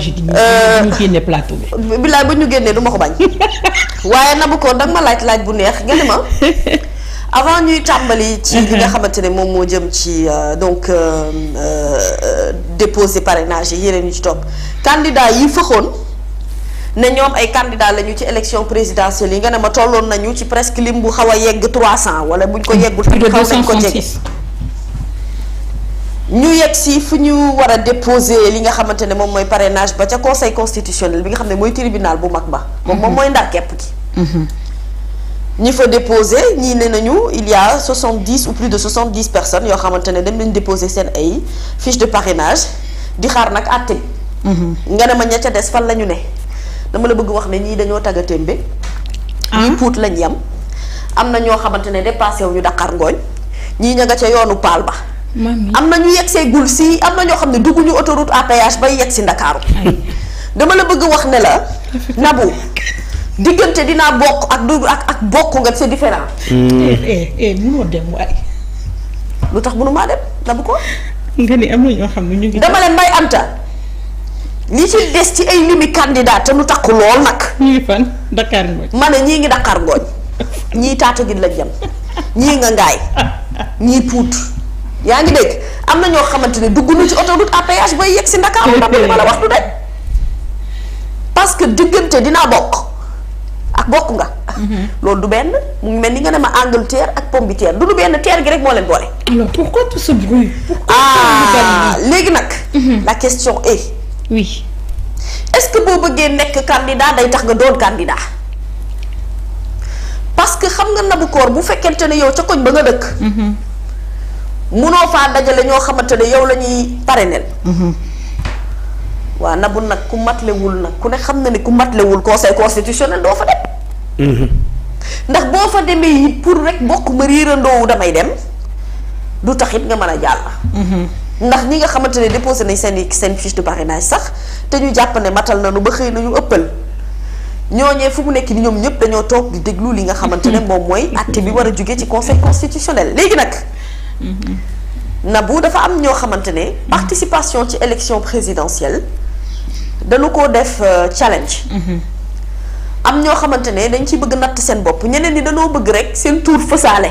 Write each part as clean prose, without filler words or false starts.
projet di ñu génne plateau bi. bilaay ba ñu génnee du ma ko bañ waaye Nabou Cor danga ma laaj bu neex nga ne ma avant ñuy tàmbali. ci li nga xamante ne moom moo jëm ci donc déposer parrainage yi yeneen ñu ci topp candidat yi fëxoon ne ñoom ay candidat lañu ci élection présidentielle yi nga ne ma tolloon nañu ci presque lim bu xaw a yegg 300 wala buñ ko yeggul. xaw nañ ko jege ñu yegg si fu ñu war a déposer li nga xamante ne moom mooy parrainage ba ca conseil constitutionnel bi nga xam ne mooy tribunal bu mag ba. moom mooy ndar képp gi. ñi fa déposé ñii ne nañu il y a 70 ou plus de 70 personnes yoo xamante ne dem nañ déposer seen ay fiche de parrainage di xaar nag àtte bi. nga ne ma ña ca des fan la ñu ne dama la bëgg wax ne ñii dañoo tagga témbe ñii puut lañ yem am na ñoo xamante ne dépassé wu ñu Dakar ngooñ ñii ña nga ca yoonu paal ba. am na ñu yegg see gul si am na ñoo xam ne dugguñu autoroute à péage bay yegg si Ndakaaru dama la bëgg wax ne la Nabou diggante dinaa bokk ak du ak bokk nga c'est différent. munoo dem waaye. lu tax mënu maa dem Nabou Cor. nga ni am na ñoo xam ne ñu ngi. dama leen Mbaye Anta li ci des ci ay limi candidat te nu takku lool nag. ñu ngi fan Dakar Ngooñ. ma ne ñii ngi Dakar Ngooñ ñii Tataguine lañ jëm ñii nga Ngaay ñii Pout yaa ngi dégg am na ñoo xamante ne dugg na ci autoroute à péage bay yegg si Ndakaaru ndax li ma la wax du de parce que diggante dinaa bokk. ak bokk nga. loolu du benn mu ngi mel ni nga ne ma Angleterre ak pomme de terre du benn terre gi rek moo leen boole. alors pourquoi tout ce bruit. léegi nag. la question est. oui. est-ce que boo bëggee nekk candidat day tax nga doon candidat parce que xam nga Nabou Cor bu fekkente ne yow ca koñ ba nga dëkk. munoo faa dajale ñoo xamante ne yow la ñuy parrainer. waaw Nabou nag ku matlewul nag ku ne xam na ne ku matlewul conseil constitutionnel doo fa dem. ndax boo fa demee it pour rek bokk ma riirandoowu damay dem du tax it nga mën a jàll. ndax ñi nga xamante ne déposé nañ seen fiche de parrainage sax te ñu jàpp ne matal nañu ba xëy nañu ëppal ñooñee fu mu nekk ni ñoom ñëpp dañoo toog di déglu li nga xamante ne moom mooy acte bi war a jóge ci conseil constitutionnel léegi nag. Nabou dafa am ñoo xamante ne participation ci élection présidentielle. dañu ko def challenge. am ñoo xamante ne dañ ci bëgg natt seen bopp ñeneen ñi dañoo bëgg rek seen tour fësaale.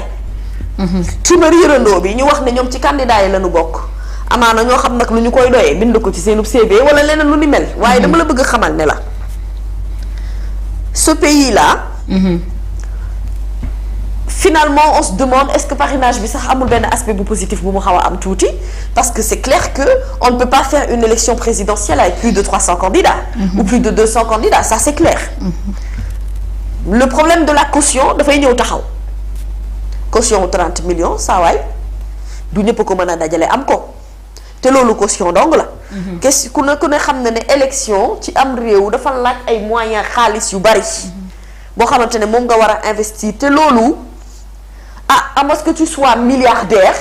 ci ma riirandoo bi ñu wax ne ñoom ci candidat yi lañu bokk amaana ñoo xam nag lu ñu koy doyee bind ko ci seenub CV wala leneen lu ni mel. waaye dama la bëgg a xamal ne la ce pays là. Finalement on se demande est-ce que parrainage bi sax amul benn aspect bu positif bu mu xaw a am tuuti parce que c'est clair que on ne peut pas faire une élection présidentielle avec plus de 300 candidats. Ou plus de 200 candidats ça c'est clair. Le problème de la caution dafay ñëw taxaw caution wu 30 millions saa waay du ñëpp ko mën a dajale am ko te loolu caution dong la. kes ku ne xam na ne élection ci am réew dafa laaj ay moyens xaalis yu bari. boo xamante ne moom nga war a investir te loolu. à moins que tu sois milliardaire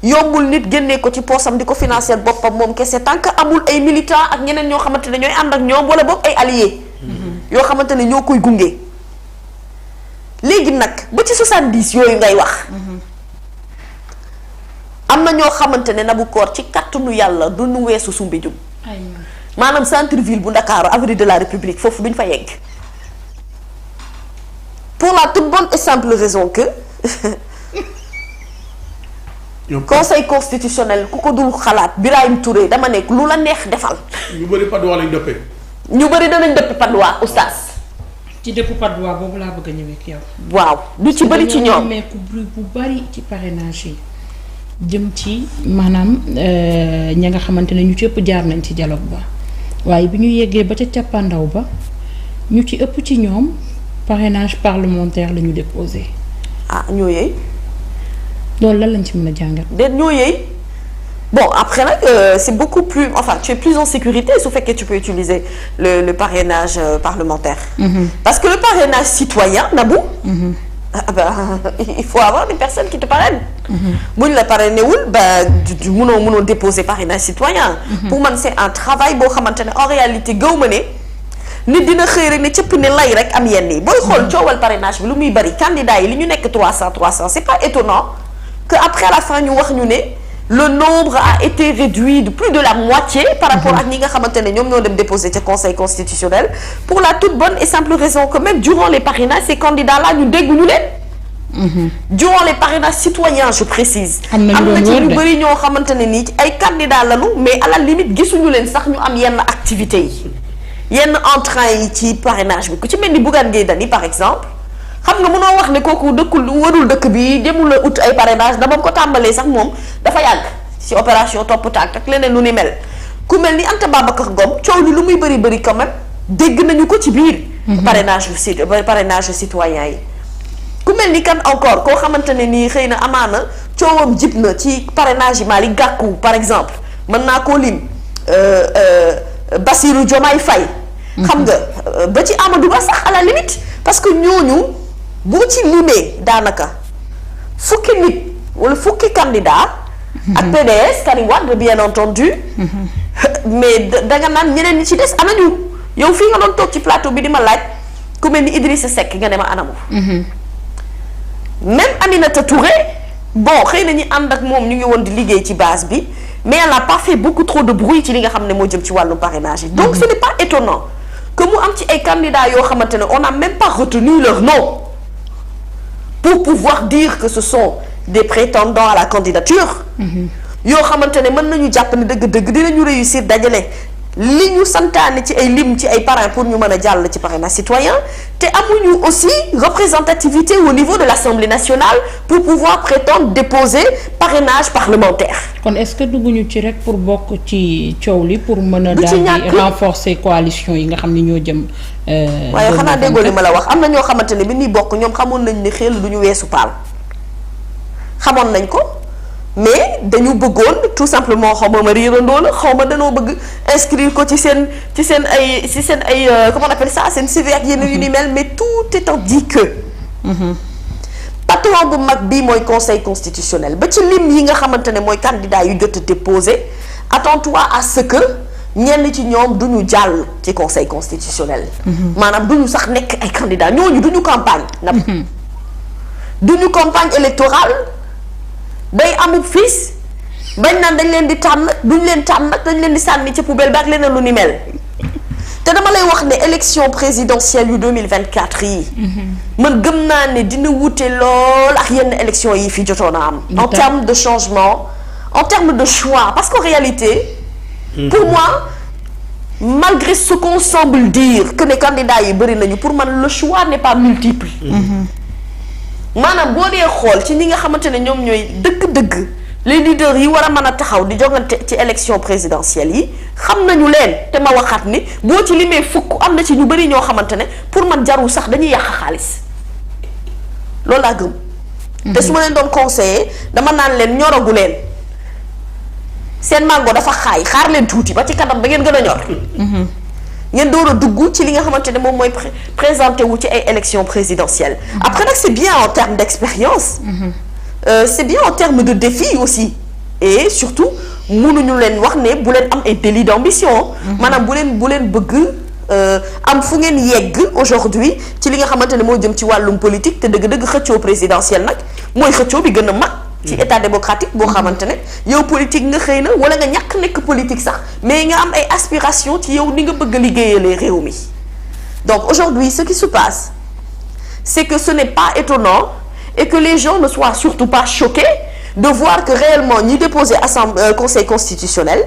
yombul nit génnee ko ci poosam di ko financer boppam moom kese tant que amul ay militants ak ñeneen ñoo xamante ne ñooy ànd ak ñoom wala boog ay alliés. yoo xamante ne ñoo koy gunge. léegi nag ba ci 70 yooyu ngay wax. am na ñoo xamante ne Nabou Cor ci kàttanu yàlla du nu weesu Soumbédioune. maanaam centre ville bu Ndakaaru avenue de la République foofu duñ fa yegg. pour la toute bonne et simple raison que. conseil constitutionnel ku ko dul xalaat Birahim Touré dama nekk lu la neex defal. ñu bëri Padois lañ dëppee. ñu bëri danañ dëpp Padois oustaz. ci dëpp Padois boobu laa bëgg a ñëwee ak yow. waaw du ci bëri ci ñoom mais ku bu bëri ci parrainage yi jëm ci maanaam ña nga xamante ne ñu ci ëpp jaar nañ ci dialogue ba waaye bi ñu yeggee ba ca cappaandaw ba ñu ci ëpp ci ñoom parrainage parlementaire la ñu déposé. ñoo yeey. loolu lan lañ ci mën a jàngat. déet ñoo yeey bon après nag c'est beaucoup plus enfin tu es plus en sécurité su fekkee tu peux utiliser le parrainage parlementaire. Parce que le parrainage citoyen Nabou. Il faut avoir des personnes qui te parrainent. bu ñu la parrainé wul du mënoo déposer parrainage citoyen. pour man c'est un travail boo xamante ne en réalité gaw ma ne. nit dina xëy rek ne cëpp ne lay rek am yenn yi booy xool coowal parrainage bi lu muy bari candidat yi li ñu nekk 300 c'est pas étonnant que après à la fin ñu wax ñu ne le nombre a été réduit de plus de la moitié par rapport ak ñi nga xamante ne ñoom ñoo dem déposer ca conseil constitutionnel pour la toute bonne et simple raison que même durant les parrainages ces candidats là ñu dégguñu leen. durant les parrainages citoyens je précise. am na ci ñu bëri ñoo xamante ne nii ay candidats lañu mais à la limite gisuñu leen sax ñu am yenn activités yi yenn entrain yi ci parrainage bi ku ci mel ni Bougane Gueye Dany par exemple. xam nga mënoo wax ne kooku dëkkul warul dëkk bi demul a ut ay parrainage da ba ko tàmbalee sax moom dafa yàgg ci opération topp tànk ak leneen lu ni mel ku mel ni Anta Babacar Ngom coow li lu muy bëri quand même dégg nañu ko ci biir. parrainage citoyen yi. ku mel ni kan encore koo xamante ne nii xëy na amaana coowam jib na ci parrainage yi Malick Gakou par exemple mën naa koo lim Bassirou Diomaye Faye. xam nga ba ci Amadou Ba sax à la limite parce que ñooñu. boo ci limee daanaka fukki nit wala fukki candidat ak PDS Karim Wade bien entendu mais danga naan ñeneen ñi ci des anañu yow fii nga doon toog ci plateau bi di ma laaj ku mel ni Idrissa Seck nga ne ma anamu même Aminata Touré bon xëy na ñi ànd ak moom ñu ngi woon di liggéey ci base bi mais elle n'a pas fait beaucoup trop de bruit ci li nga xam ne moo jëm ci wàllu parrainage yi donc ce n'est pas étonnant que mu am ci ay candidats yoo xamante ne on n'a même pas retenu leur nom pour pouvoir dire que ce sont des prétendants à la candidature yoo xamante ne mën nañu jàpp ne dëgg-dëgg dinañu réussir dajale li ñu santaane ci ay lim ci ay parrain pour ñu mën a jàll ci parrainage citoyen te amuñu aussi représentativité au niveau de l'Assemblée nationale pour pouvoir prétendre déposer parrainage parlementaire. kon est-ce que dugguñu ci rek pour bokk ci coow li pour mën a daal di renforcer coalition yi nga xam ni ñoo jëm. waaye xanaa déggoo li ma la wax am na ñoo xamante ne bi ñuy bokk ñoom xamoon nañ ne xel du ñu weesu paal xamoon nañ ko mais dañu bëggoon tout simplement xaw ma riirandoo la xaw ma danoo bëgg inscrire ko ci seen ay comment on appelle ça seen CV ak yenn yu ni mel mais tout étant dit que. patron bu mag bii mooy conseil constitutionnel ba ci lim yi nga xamante ne mooy candidat yu jot a déposé attends-toi à ce que. ñenn ci ñoom du ñu jàll ci conseil constitutionnel. maanaam du ñu sax nekk ay candidats ñooñu du ñu campagne. du ñu campagne électorale day amul fils bañ naan dañ leen di tànn duñ leen tànn nag dañ leen di sànni ca poubelle ba ak leneen lu ni mel. te dama lay wax ne élection présidentielle yu 2024 yi. man gëm naa ne dina wute lool ak yenn élection yi fi jotoon a am. en termes de changement en termes de choix parce qu'en réalité. Pour moi malgré ce qu'on semble dire que les candidats yi bëri nañu pour man le choix n'est pas multiple. maanaam boo dee xool ci ñi nga xamante ne ñoom ñooy dëgg-dëgg les leaders yi war a mën a taxaw di jongante ci élection présidentielle yi xam nañu leen te ma waxaat ni boo ci limee fukk am na ci ñu bëri ñoo xamante ne pour man jarul sax dañuy yàq xaalis loolu laa gëm. te su ma leen doon conseiller dama naan leen ñoragu leen. seen mango dafa xaar leen tuuti ba ci kanam ba ngeen gën a ñor. ngeen door a dugg ci li nga xamante ne moom mooy présenté wu ci ay élections présidentielles. après nag c'est bien en termes d'expérience. C'est bien en termes de défi aussi. et surtout mënuñu leen wax ne bu leen am ay délit d'ambition. maanaam bu leen bëgg am fu ngeen yegg aujourd'hui ci li nga xamante ne moo jëm ci wàllum politique te dëgg-dëgg xëccoo présidentiel nag mooy xëccoo bi gën a mag. ci état démocratique boo xamante ne yow politique nga xëy na wala nga ñàkk nekk politique sax mais nga am ay aspirations ci yow ni nga bëgg a liggéeyalee réew mi donc aujourd'hui ce qui se passe c'est que ce n'est pas étonnant et que les gens ne soient surtout pas choqués de voir que réellement ñi déposé conseil constitutionnel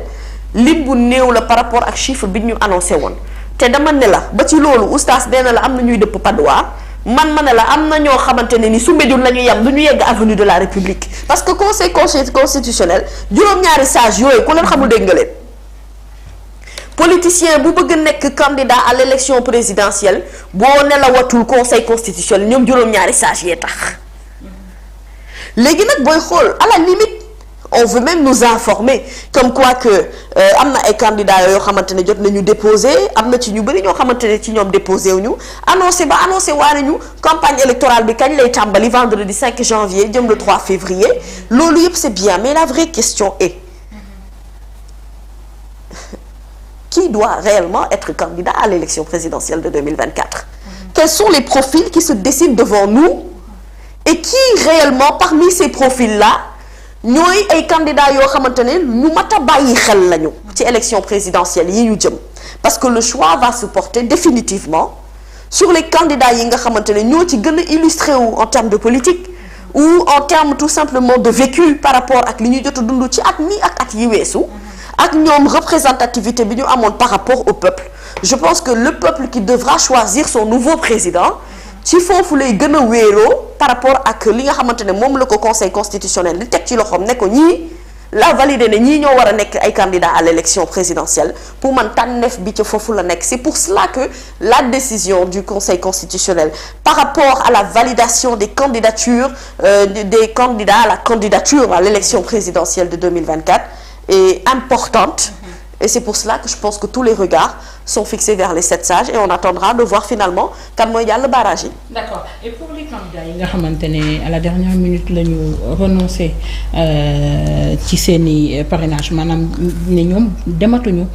lim bu néew la par rapport ak chiffre bi ñu annoncé woon te dama ne la ba ci loolu oustaz nee na la am na ñuy dëpp padois man ma ne la am na ñoo xamante ne ni su mbéjul la ñu yem du ñu yegg avenue de la République parce que conseil constitutionnel juróom-ñaari sages yooyu ku leen xamul dégg nga leen politicien bu bëgg nekk candidat à l'élection présidentielle boo nelawatul conseil constitutionnel ñoom juróom-ñaari sages yee tax léegi nag booy xool à la limite on veut même nous informer comme quoi que am na ay candidats yoo xamante ne jot nañu déposé am na ci ñu bëri ñoo xamante ne ci ñoom déposé wuñu annoncé waa nañu campagne électorale bi kañ lay tàmbali vendredi 5 janvier jëm le 3 février loolu yëpp c'est bien mais la vraie question est qui doit réellement être candidat à l'élection présidentielle de 2024? Quels sont les profils qui se dessinent devant nous et qui réellement parmi ces profils-là ñooy ay candidats yoo xamante ne ñu mat a bàyyi xel lañu ci élection présidentielle yi ñu jëm parce que le choix va se porter définitivement sur les candidats yi nga xamante ne ñoo ci gën a illustré wu en termes de politique ou en termes tout simplement de vécu par rapport ak li ñu jot a dund ci at mi ak at yi weesu ak ñoom représentativité bi ñu amoon par rapport au peuple. Je pense que le peuple qui devra choisir son nouveau président ci foofu lay gën a wéeroo par rapport ak li nga xamante ne moom la ko conseil constitutionnel li teg ci loxoom ne ko ñii la validé ne ñii ñoo war a nekk ay candidats à l'élection présidentielle pour man tànneef bi ca foofu la nekk. C'est pour cela que la décision du conseil constitutionnel par rapport à la validation des candidatures des candidats à la candidature à l'élection présidentielle de 2024 est importante. Et c'est pour cela que je pense que tous les regards sont fixés vers les 7 sages et on attendra de voir finalement kan mooy jàll barrage yi. D'accord. Et pour les candidats yi nga xamante ne à la dernière minute la ñu renoncé ci seeni parrainage maanaam ne ñoom dematuñu.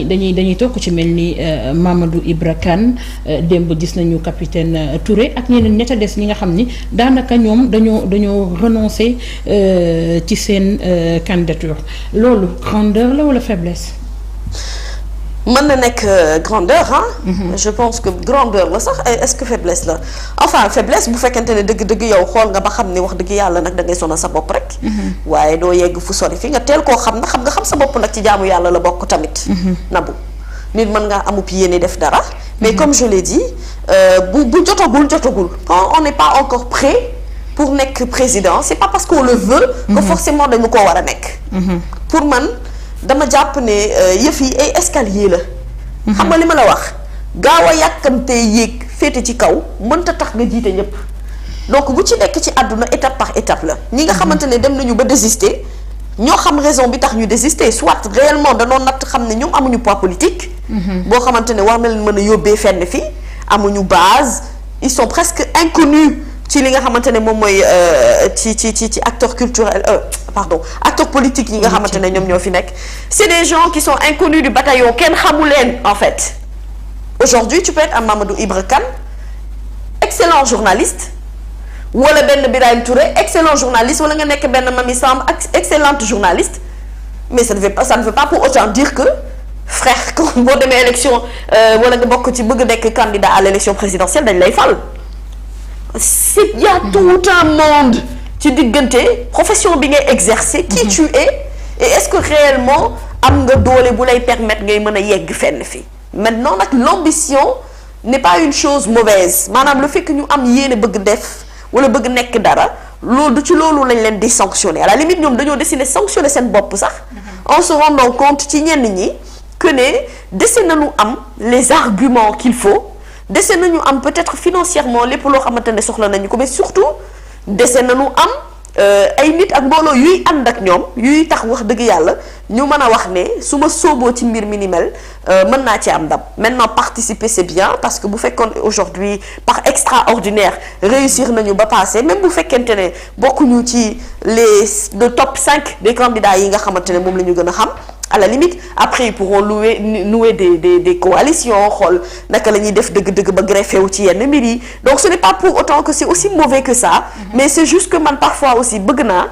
dañuy toog ci mel ni Mamadou Ibra Kane démb gis nañu capitaine Touré ak ñeneen ñetta des ñi nga xam ni daanaka ñoom dañoo renoncé ci seen candidature loolu grandeur la wala faiblesse. mën na nekk grandeur je pense que grandeur la sax est-ce que faiblesse la enfin faiblesse bu fekkente ne dëgg-dëgg yow xool nga ba xam ne wax dëgg yàlla nag da ngay sonal sa bopp rek. waaye doo yegg fu sori fi nga teel koo xam na xam sa bopp nag ci jaamu yàlla la bokk tamit. nabu nit mën ngaa amub yéene def dara. mais comme je l'ai dit bu jotagul quand on n'est pas encore prêt pour nekk président c'est pas parce qu'on le veut. que forcément dañu koo war a nekk. pour man. dama jàpp ne yëf yi ay escalier la. xam nga li ma la wax gaaw a yàkkamtee yéeg féete ci kaw mënta tax nga jiite ñëpp donc bu ci nekk ci àdduna étape par étape la. ñi nga xamante ne dem nañu ba désister ñoo xam raison bi tax ñu désister soit réellement danoo natt xam ne ñoom amuñu poids politique. boo xamante ne war na leen mën a yóbbee fenn fi amuñu base ils sont presque inconnus ci li nga xamante ne moom mooy ci acteur culturel acteur politique yi nga xamante ne ñoom ñoo fi nekk c'est des gens qui sont inconnus du bataillon kenn xamu leen en fait. Aujourd'hui tu peux être un Mamadou Ibra Kane excellent journaliste wala benn Birahim Touré excellent journaliste wala nga nekk benn Mamy Samb excellente journaliste mais ça ne veut pas pour autant dire que frère quand boo demee élection wala nga bokk ci bëgg nekk candidat à l'élection présidentielle dañ lay fal. Il y a tout un monde ci diggante profession bi ngay exercer qui tu es et est-ce que réellement am nga doole bu lay permettre ngay mën a yegg fenn fi maintenant nag l'ambition n'est pas une chose mauvaise maanaam le fait que ñu am yéene bëgg def wala bëgg nekk dara loolu du ci loolu lañ leen di sanctionner à la limite ñoom dañoo décider sanctionner seen bopp sax en se rendant compte ci ñenn ñi que ne dese nañu am les arguments qu'il faut dese nañu am peut-être financièrement lépp loo xamante ne soxla nañu ko mais surtout dese nañu am ay nit ak mbooloo yuy ànd ak ñoom yuy tax wax dëgg yàlla ñu mën a wax ne su ma sooboo ci mbir mi ni mel mën naa ci am ndam maintenant participer c'est bien parce que bu fekkoon aujourd'hui par extraordinaire réussir nañu ba passer même bu fekkente ne bokkuñu ci le top 5 des candidats yi nga xamante ne moom la ñu gën a xam à la limite après ils pourront nouer des coalitions xool naka la ñuy def dëgg-dëgg ba greffé wu ci yenn mbir yi donc ce n'est pas pour autant que c'est aussi mauvais que ça mais c'est juste que man parfois aussi bëgg naa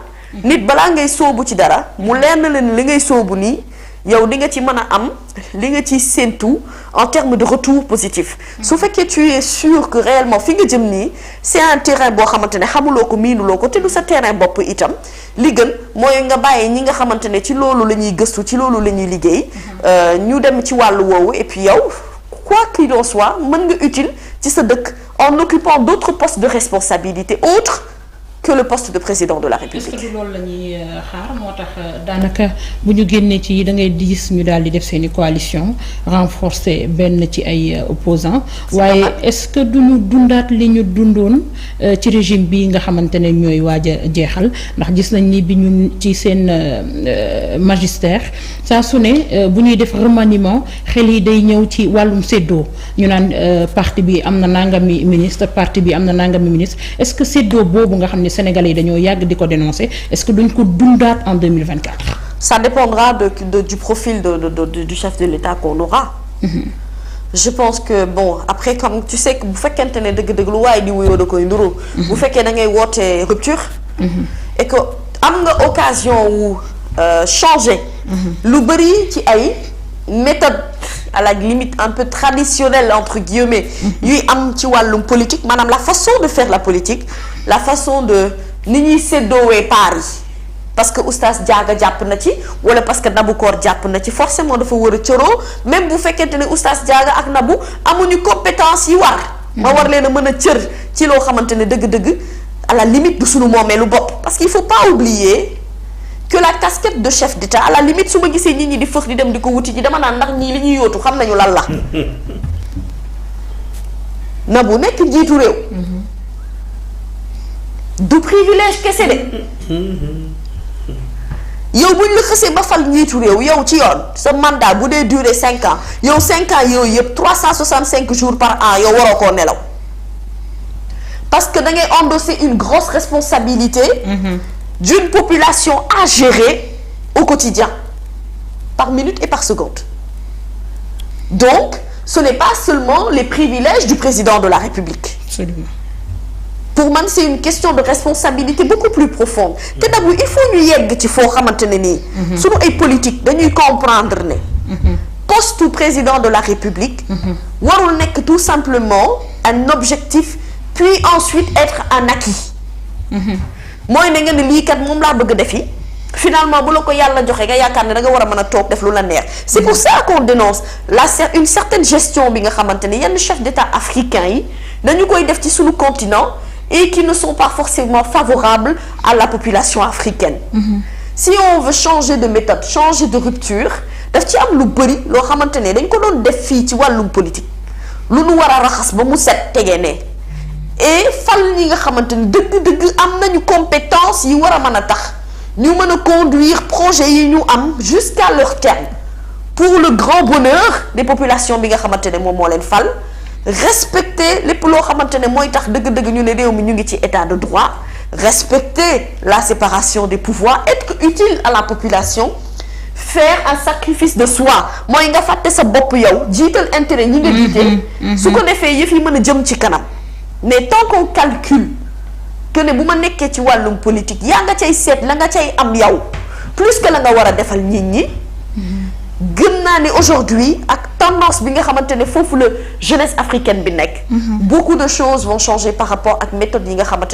nit balaa ngay soobu ci dara mu leer na leen li ngay soobu nii yow di nga ci mën a am li nga ci séentu en termes de retour positif su fekkee tu es sûr que réellement fi nga jëm nii c'est un terrain boo xamante ne xamuloo ko miinuloo ko te du sa terrain bopp itam li gën mooy nga bàyyi ñi nga xamante ne ci loolu la ñuy gëstu ci loolu la ñuy liggéey ñu dem ci wàllu woowu et puis yow quoi qu'il en soit mën nga utile ci sa dëkk en occupant d'autres postes de responsabilité autres que le poste de président de la République. est-ce que loolu la ñuy xaar moo tax daanaka bu ñu génnee ci da ngay gis ñu daal di def seeni coalition renforcer benn ci ay opposants waaye est-ce que duñu dundaat li ñu dundoon ci régime bi nga xamante ne ñooy waaj a jeexal ndax gis nañ ni bi ñu ci seen magistère saa su ne bu ñuy def remaniement xel yi day ñëw ci wàllum séddoo ñu naan parti bi am na nangami ministre parti bi am na nangami ministre est-ce que séddoo boobu nga xam ne Sénégalais yi dañoo yàgg di ko dénoncer est-ce que duñ ko dundaat en 2024. Ça dépendra du profil du chef de l'État qu'on aura. Je pense que bon après comme tu sais que bu fekkente ne dëgg-dëgg lu waaye di wuyoo da koy nduru. bu fekkee da ngay woote rupture. et que am nga occasion wu changer lu bëri ci ay méthode à la limite un peu traditionnelle entre guillemets yuy am ci wàllum politique maanaam la façon de faire la politique, la façon de ni ñuy séddoowee paar yi parce que oustaz Diaga jàpp na ci wala parce que Nabou Cor jàpp na ci forcément dafa war a cëroo même bu fekkente ne oustaz Diaga ak Nabou amuñu compétence yi war ma war leen a mën a cër ci loo xamante ne dëgg-dëgg à la limite du sunu moomeelu bopp parce qu'il faut pas oublier que la casquette de chef d'État à la limite su ma gisee nit ñi di fëx di dem di ko wuti ji dama naan ndax ñii li ñuy yóotu xam nañu lan la Nabou nekk njiitu réew du privilège kese de yow buñ la xësee ba fal njiitu réew yow ci yoon sa mandat bu dee durer 5 ans yow 5 ans yooyu yëpp 365 jours par an yow waroo koo nelaw parce que da ngay endosser une grosse responsabilité d'une population à gérer au quotidien par minute et par seconde. Donc ce n'est pas seulement les privilèges du président de la République. Absolument. Pour man c'est une question de responsabilité beaucoup plus profonde te Nabou il faut ñu yegg ci foo xamante ne nii suñu ay politique dañuy comprendre ne poste président de la République warul nekk tout simplement un objectif puis ensuite être un acquis mooy ne nga ne lii kat moom laa bëgg defi finalement bu la ko yàlla joxe nga yaakaar ne da nga war a mën a toog def lu la neex c'est pour ça qu'on dénonce une certaine gestion bi nga xamante ne yenn chefs d'État africains yi dañu koy def ci suñu continent et qui ne sont pas forcément favorables à la population africaine. Si on veut changer de méthode, changer de rupture, daf ci am lu bëri loo xamante ne dañ ko doon def fii ci wàllum politique lu nu war a raxas ba mu set tegee ne et fal ñi nga xamante ni dëgg-dëgg am nañu compétence yi war a mën a tax ñu mën a conduire projet yi ñu am jusqu'à leur terme pour le grand bonheur des populations bi nga xamante ne moom moo leen fal. Respecter lépp loo xamante ne mooy tax dëgg-dëgg ñu ne réew mi ñu ngi ci état de droit respecter la séparation des pouvoirs être utile à la population faire un sacrifice de soi mooy nga fàtte sa bopp yow jiital intérêt ñi nga jiite su ko defee yëf yi mën a jëm ci kanam mais tant qu'on calcule que ne bu ma nekkee ci wàllum politique yaa nga cay seet la nga cay am yow plus que la nga war a defal nit ñi gën naa ne aujourd'hui ak tendance bi nga xamante ne foofu la jeunesse africaine bi nekk beaucoup de choses vont changer par rapport ak méthode yi nga xamante